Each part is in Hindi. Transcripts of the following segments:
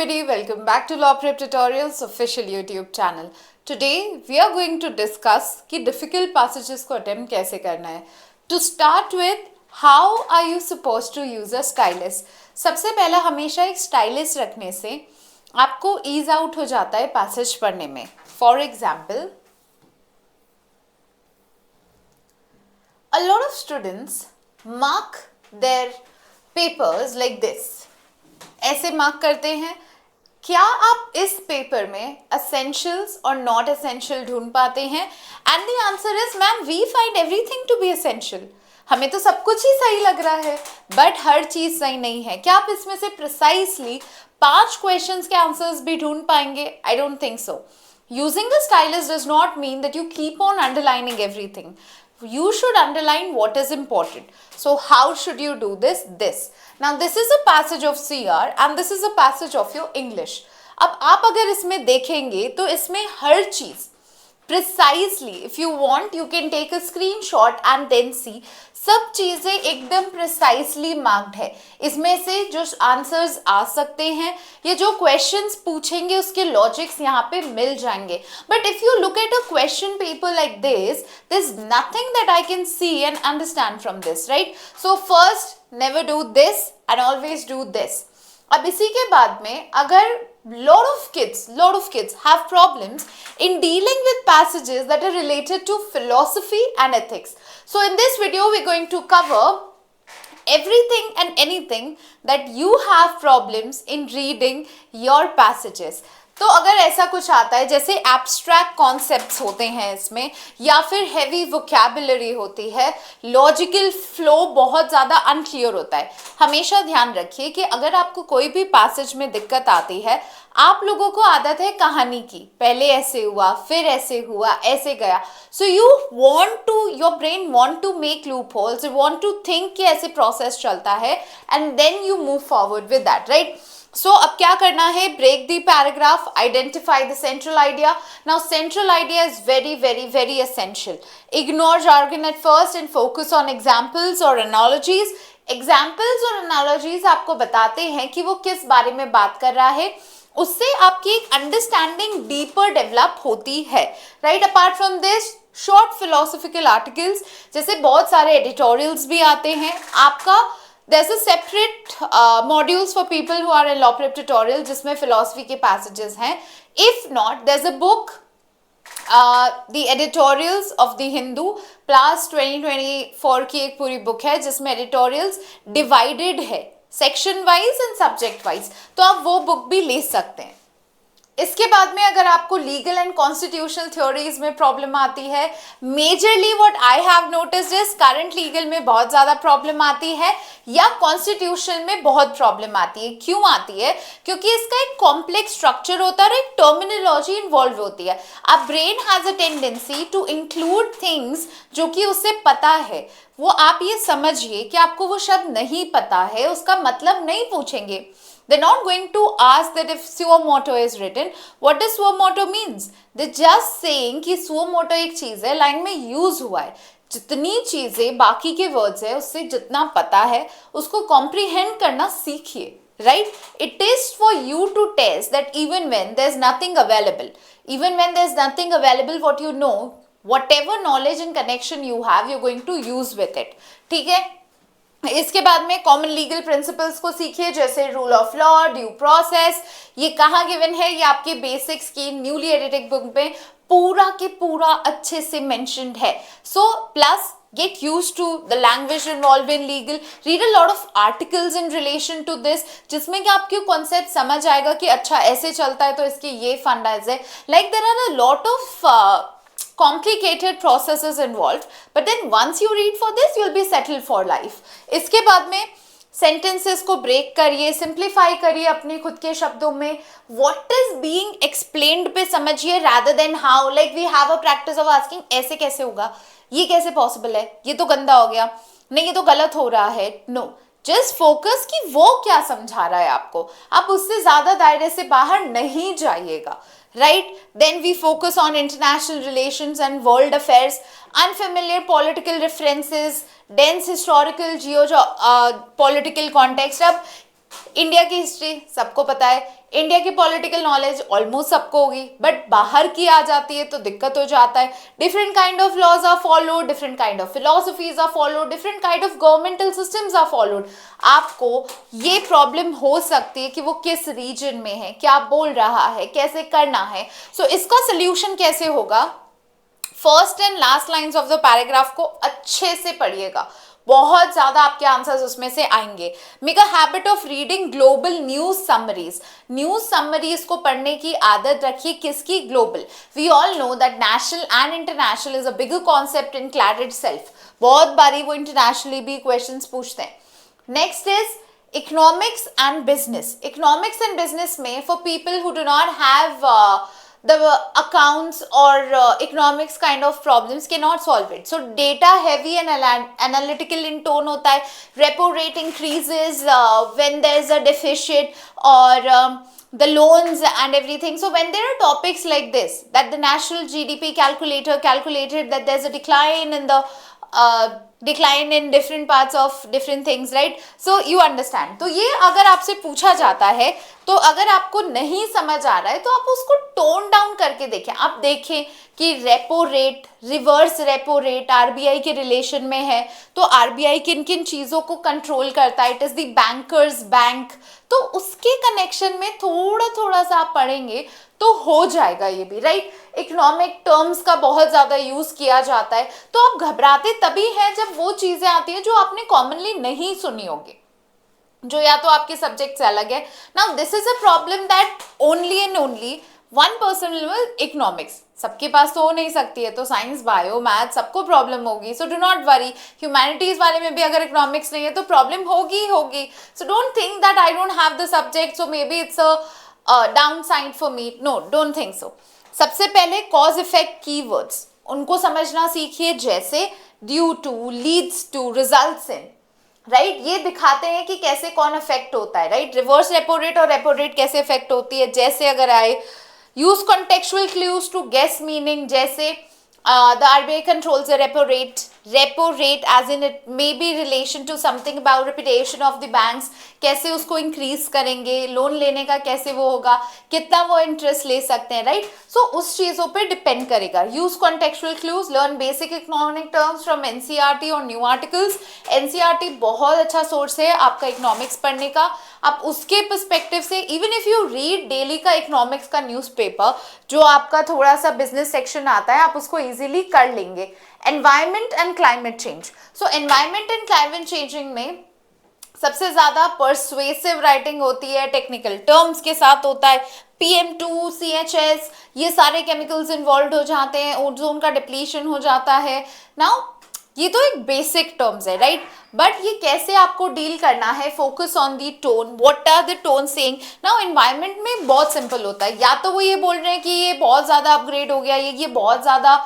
everybody, welcome back to Law Prep Tutorials official YouTube channel. Today we are going to discuss कि difficult passages को attempt कैसे करना है. To start with, how are you supposed to use a stylus? सबसे पहला हमेशा एक stylus रखने से आपको ease out हो जाता है passage पढ़ने में. For example, a lot of students mark their papers like this. ऐसे मार्क करते हैं. क्या आप इस पेपर में essentials और not essential ढूंढ पाते हैं? And the answer is, ma'am, we find everything to be essential. हमें तो सब कुछ ही सही लग रहा है, बट हर चीज सही नहीं है. क्या आप इसमें से प्रिसाइसली 5 क्वेश्चंस के आंसर्स भी ढूंढ पाएंगे? I don't think so. Using a stylus does not mean that you keep on underlining everything. You should underline what is important. So how should you do this? Now this is a passage of CR and this is a passage of your English. अब आप अगर इसमें देखेंगे तो इसमें हर चीज precisely, if you want, you can take a screenshot and then see. सब चीजें एकदम precisely marked है. इसमें से जो आंसर्स आ सकते हैं या जो क्वेश्चंस पूछेंगे उसके लॉजिक्स यहाँ पे मिल जाएंगे. But if you look at a question paper like this, there is nothing that I can see and understand from this, right? So first, never do this and always do this. अब इसी के बाद में अगर lot of kids have problems in dealing with passages that are related to philosophy and ethics. So in this video we're going to cover everything and anything that you have problems in reading your passages. तो अगर ऐसा कुछ आता है जैसे एब्स्ट्रैक्ट कॉन्सेप्ट्स होते हैं इसमें, या फिर हैवी वोकैबुलरी होती है, लॉजिकल फ्लो बहुत ज़्यादा अनक्लियर होता है, हमेशा ध्यान रखिए कि अगर आपको कोई भी पैसेज में दिक्कत आती है, आप लोगों को आदत है कहानी की, पहले ऐसे हुआ, फिर ऐसे हुआ, ऐसे गया. So you want to, your brain want to make loopholes, you want to think कि ऐसे प्रोसेस चलता है and then you move forward with that, right? So, अब क्या करना है? Break the paragraph, identify the central idea. Now, central idea is very essential. Ignore jargon at first and focus on examples or analogies. Examples और analogies आपको बताते हैं कि वो किस बारे में बात कर रहा है. उससे आपकी एक अंडरस्टैंडिंग डीपर डेवलप होती है, right? Apart from this, short philosophical articles, जैसे बहुत सारे एडिटोरियल्स भी आते हैं. आपका there's a separate modules for people who are in law prep tutorial जिसमें philosophy के passages हैं. If not, there's a book, the editorials of the Hindu plus 2024 की एक पूरी book है जिसमें editorials divided है section wise and subject wise. तो आप वो book भी ले सकते हैं. इसके बाद में अगर आपको लीगल एंड कॉन्स्टिट्यूशनल थ्योरीज में प्रॉब्लम आती है, majorly what I have noticed is current legal में बहुत ज़्यादा प्रॉब्लम आती है या कॉन्स्टिट्यूशन में बहुत प्रॉब्लम आती है. क्यों आती है? क्योंकि इसका एक कॉम्प्लेक्स स्ट्रक्चर होता है और एक टर्मिनोलॉजी इन्वॉल्व होती है. अब brain has a tendency to include things जो कि उसे पता है. वो आप ये समझिए कि आपको वो शब्द नहीं पता है, उसका मतलब नहीं पूछेंगे. They're not going to ask that if suo motu is written, what does suo motu means? They're just saying कि suo motu एक चीज़ है, लाइन में यूज हुआ है. जितनी चीज़ें बाकी के वर्ड्स है उससे जितना पता है उसको कॉम्प्रीहेंड करना सीखिए, right? It is for you to test that even when there's nothing available, what you know, whatever knowledge and connection you have, you're going to use with it. ठीक है? इसके बाद में कॉमन लीगल प्रिंसिपल्स को सीखिए, जैसे rule of law, due process. ये कहाँ गिवन है? ये आपके बेसिक्स की न्यूली एडिटेड बुक में पूरा के पूरा अच्छे से मेंशन्ड है. So plus get used to the language involved in legal, read a lot of articles in relation to this, जिसमें कि आपको कॉन्सेप्ट समझ आएगा कि अच्छा ऐसे चलता है तो इसके ये फंडाज है. Like there are a lot of complicated processes involved, but then once you read for this, you'll be settled for life. इसके बाद में sentences को break करिए, simplify करिए अपने खुद के शब्दों में. What is being explained पे समझिए rather than how. Like we have a practice of asking ऐसे कैसे होगा, ये कैसे possible है, ये तो गंदा हो गया, नहीं ये तो गलत हो रहा है. No, just focus कि वो क्या समझा रहा है आपको. आप उससे ज़्यादा दायरे से बाहर नहीं जाइएगा, right? Then we focus on international relations and world affairs, unfamiliar political references, dense historical political context. अब इंडिया की हिस्ट्री सबको पता है, इंडिया की पॉलिटिकल नॉलेज ऑलमोस्ट सबको होगी, बट बाहर की आ जाती है तो दिक्कत हो जाता है. Different kind of laws are followed, different kind of philosophies are followed, different kind of governmental systems are followed. आपको ये प्रॉब्लम हो सकती है कि वो किस रीजन में है, क्या बोल रहा है, कैसे करना है. सो इसका सोल्यूशन कैसे होगा, first and last lines of the paragraph को अच्छे से पढ़िएगा, बहुत ज्यादा आपके आंसर्स उसमें से आएंगे. Make a habit of reading global news summaries. News summaries को पढ़ने की आदत रखिए. किसकी? Global. We all know that national and international is a bigger concept in clad itself. बहुत बारी वो इंटरनेशनली भी क्वेश्चंस पूछते हैं. Next is economics and business. Economics and business में for people who do not have the accounts or economics kind of problems cannot solve it. So data heavy and analytical in tone hota hai. Repo rate increases when there is a deficit or the loans and everything. So when there are topics like this, that the national GDP calculator calculated that there's a decline in the decline in different parts of different things, right? So you understand. तो ये अगर आपसे पूछा जाता है, तो अगर आपको नहीं समझ आ रहा है तो आप उसको टोन डाउन करके देखें. आप देखें कि repo rate, reverse repo rate RBI के रिलेशन में है, तो आरबीआई किन किन चीजों को कंट्रोल करता है. It is the bankers bank. तो उसके कनेक्शन में थोड़ा थोड़ा सा आप पढ़ेंगे तो हो जाएगा ये भी, राइट. इकोनॉमिक टर्म्स का बहुत ज्यादा यूज किया जाता है, तो आप घबराते तभी हैं जब वो चीजें आती हैं जो आपने कॉमनली नहीं सुनी होगी, जो या तो आपके सब्जेक्ट से अलग है. Now this is a problem that only and only one person will. Economics सबके पास तो हो नहीं सकती है, तो साइंस, बायो, मैथ सबको प्रॉब्लम होगी. So do not worry. Humanities वाले में भी अगर इकोनॉमिक्स नहीं है तो प्रॉब्लम होगी होगी. So don't think that I don't have the subject, so maybe it's a downside for me. No, don't think so. सबसे पहले कॉज इफेक्ट कीवर्ड्स उनको समझना सीखिए, जैसे due to, leads to, results in, right. ये दिखाते हैं कि कैसे कौन अफेक्ट होता है, राइट. रिवर्स रेपो रेट और रेपो रेट कैसे अफेक्ट होती है, जैसे अगर आए. Use contextual clues to guess meaning, जैसे the RBI controls the repo rate. Repo rate as in it may be relation to something about reputation of the banks. कैसे उसको इंक्रीज करेंगे, लोन लेने का कैसे वो होगा, कितना वो इंटरेस्ट ले सकते हैं, राइट. सो उस चीजों पे डिपेंड करेगा. Use contextual clues, learn basic economic terms from NCERT और न्यू आर्टिकल्स. एनसीईआरटी बहुत अच्छा सोर्स है आपका इकोनॉमिक्स पढ़ने का. आप उसके पर्सपेक्टिव से, even if you read daily का इकोनॉमिक्स का न्यूज़पेपर, जो आपका थोड़ा सा बिजनेस सेक्शन आता है, आप उसको इजीली कर लेंगे. Environment and climate change. So environment and climate changing में सबसे ज्यादा पर्सुएसिव राइटिंग होती है, टेक्निकल टर्म्स के साथ होता है. PM2, CHS, ये सारे केमिकल्स इन्वॉल्व हो जाते हैं, ओजोन का डिप्लीशन हो जाता है. नाउ ये तो एक बेसिक टर्म्स है, राइट. बट ये कैसे आपको डील करना है, focus on the tone, what are the tone saying. Now environment में बहुत सिंपल होता है, या तो वो ये बोल रहे हैं कि ये बहुत ज्यादा अपग्रेड हो गया, ये बहुत ज्यादा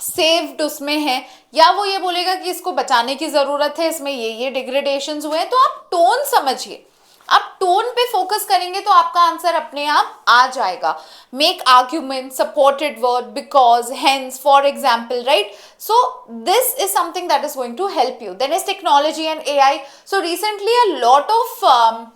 सेव्ड उसमें है, या वो ये बोलेगा कि इसको बचाने की जरूरत है, इसमें ये डिग्रेडेशंस हुए हैं. तो आप टोन समझिए, आप टोन पे फोकस करेंगे तो आपका आंसर अपने आप आ जाएगा. Make argument, supported word, because, hence, for example, right. So this is something that is going to help you. Then is technology and AI. So recently a lot of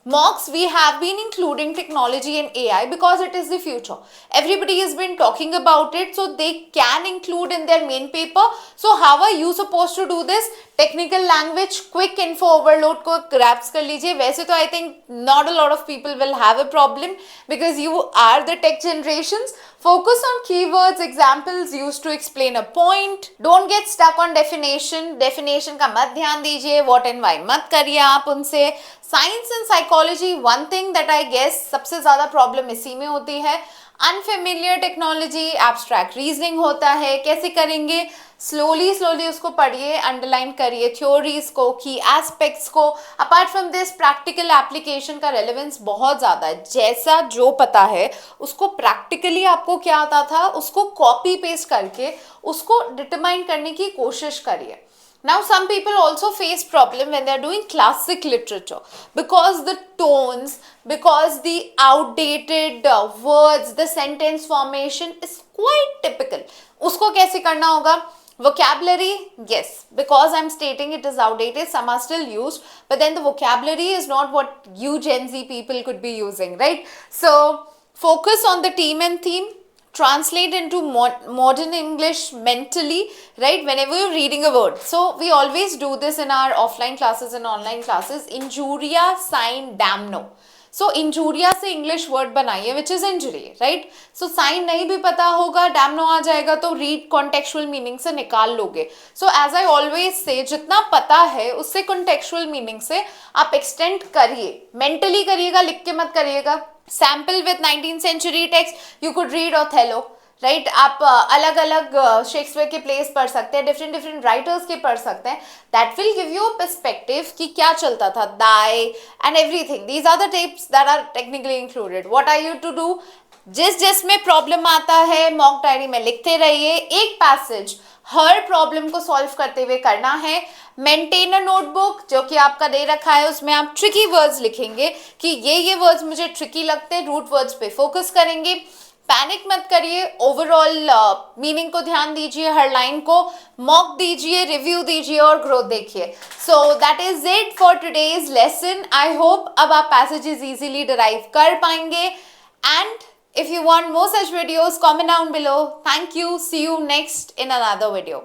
mocks we have been including technology and AI because it is the future. Everybody has been talking about it, so they can include in their main paper. So how are you supposed to do this? Technical language, quick info overload को grasp कर लीजिए. वैसे तो I think not a lot of people will have a problem because you are the tech generations. Focus on keywords, examples used to explain a point. Don't get stuck on definition. Definition का मत ध्यान दीजिए. What and why मत करिए आप उनसे. Science and psychology, one thing that I guess सबसे ज़्यादा प्रॉब्लम इसी में होती है. अनफेमिलियर टेक्नोलॉजी, एब्स्ट्रैक्ट रीजनिंग होता है, कैसे करेंगे, स्लोली उसको पढ़िए, अंडरलाइन करिए थ्योरीज को, की एस्पेक्ट्स को. Apart from this practical application का रेलेवेंस बहुत ज़्यादा है. जैसा जो पता है उसको प्रैक्टिकली आपको क्या आता था उसको कॉपी पेस्ट करके उसको डिटरमाइन करने की कोशिश करिए. Now some people also face problem when they are doing classic literature because the tones, because the outdated words, the sentence formation is quite typical. उसको कैसे करना होगा, Vocabulary, yes, because I'm stating it is outdated, some are still used, but then the vocabulary is not what you Gen Z people could be using, right? So focus on the team and theme, translate into modern English mentally, right? Whenever you're reading a word, so we always do this in our offline classes and online classes. Injuria sign damno, so injuria से इंग्लिश वर्ड बनाइए which is injury, right? So sine नहीं भी पता होगा, डैमनो आ जाएगा तो रीड कॉन्टेक्चुअल मीनिंग से निकाल लोगे. So as I always say, जितना पता है उससे कॉन्टेक्चुअल मीनिंग से आप एक्सटेंड करिए. मेंटली करिएगा, लिख के मत करिएगा. Sample with 19th century text, you could read Othello, right? आप अलग अलग शेक्सपियर के प्लेस पढ़ सकते हैं, डिफरेंट डिफरेंट राइटर्स के पढ़ सकते हैं. That will give you perspective कि क्या चलता था, दाई and everything. These are the tips that are technically included. What are you to do? जिसमें प्रॉब्लम आता है मॉक डायरी में लिखते रहिए. एक पैसेज हर प्रॉब्लम को सॉल्व करते हुए करना है. मेंटेन अ नोटबुक जो कि आपका दे रखा है, उसमें आप ट्रिकी वर्ड्स लिखेंगे कि ये वर्ड्स मुझे ट्रिकी लगते हैं, रूट वर्ड्स पे फोकस करेंगे. पैनिक मत करिए, ओवरऑल मीनिंग को ध्यान दीजिए, हर लाइन को मॉक दीजिए, रिव्यू दीजिए और ग्रोथ देखिए. So that is it for today's lesson. I hope अब आप पैसेजेस इजीली डिराइव कर पाएंगे. And if you want more such videos, comment down below. Thank you. See you next in another video.